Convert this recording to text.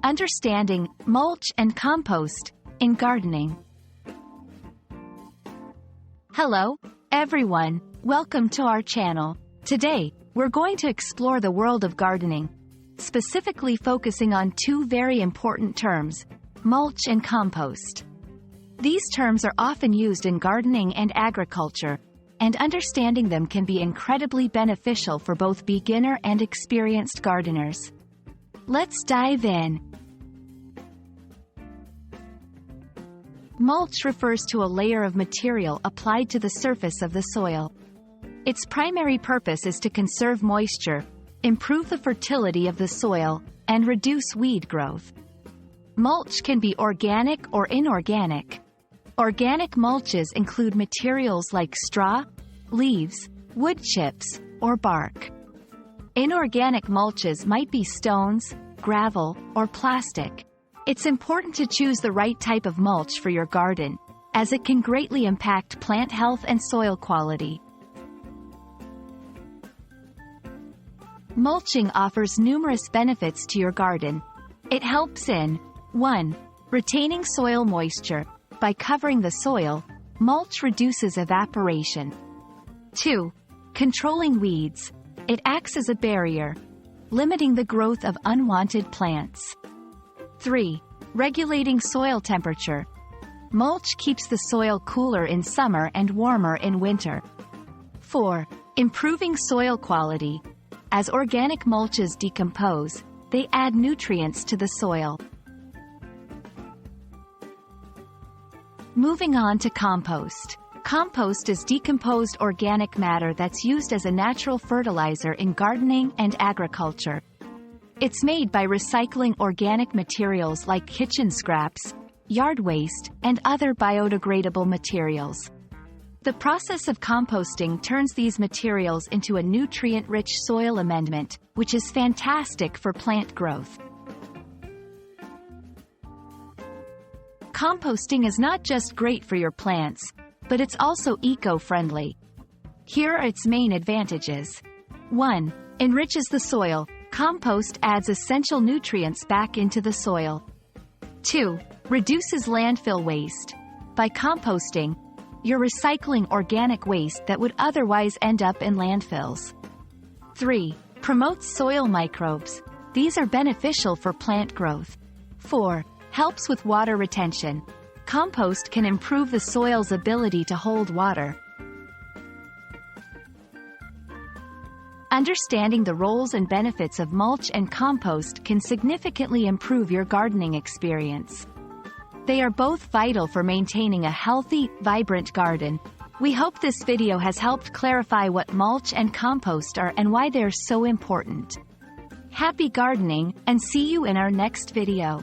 Understanding mulch and compost in gardening. Hello, everyone. Welcome to our channel. Today, we're going to explore the world of gardening, specifically focusing on two very important terms, mulch and compost. These terms are often used in gardening and agriculture, and understanding them can be incredibly beneficial for both beginner and experienced gardeners. Let's dive in. Mulch refers to a layer of material applied to the surface of the soil. Its primary purpose is to conserve moisture, improve the fertility of the soil, and reduce weed growth. Mulch can be organic or inorganic. Organic mulches include materials like straw, leaves, wood chips, or bark. Inorganic mulches might be stones, gravel, or plastic. It's important to choose the right type of mulch for your garden, as it can greatly impact plant health and soil quality. Mulching offers numerous benefits to your garden. It helps in 1. Retaining soil moisture. By covering the soil, mulch reduces evaporation. 2. Controlling weeds. It acts as a barrier, limiting the growth of unwanted plants. 3. Regulating soil temperature. Mulch keeps the soil cooler in summer and warmer in winter. 4. Improving soil quality. As organic mulches decompose, they add nutrients to the soil. Moving on to compost. Compost is decomposed organic matter that's used as a natural fertilizer in gardening and agriculture. It's made by recycling organic materials like kitchen scraps, yard waste, and other biodegradable materials. The process of composting turns these materials into a nutrient-rich soil amendment, which is fantastic for plant growth. Composting is not just great for your plants, but it's also eco-friendly. Here are its main advantages. 1. Enriches the soil. Compost adds essential nutrients back into the soil. 2. Reduces landfill waste. By composting, you're recycling organic waste that would otherwise end up in landfills. 3. Promotes soil microbes. These are beneficial for plant growth. 4. Helps with water retention. Compost can improve the soil's ability to hold water. Understanding the roles and benefits of mulch and compost can significantly improve your gardening experience. They are both vital for maintaining a healthy, vibrant garden. We hope this video has helped clarify what mulch and compost are and why they're so important. Happy gardening, and see you in our next video.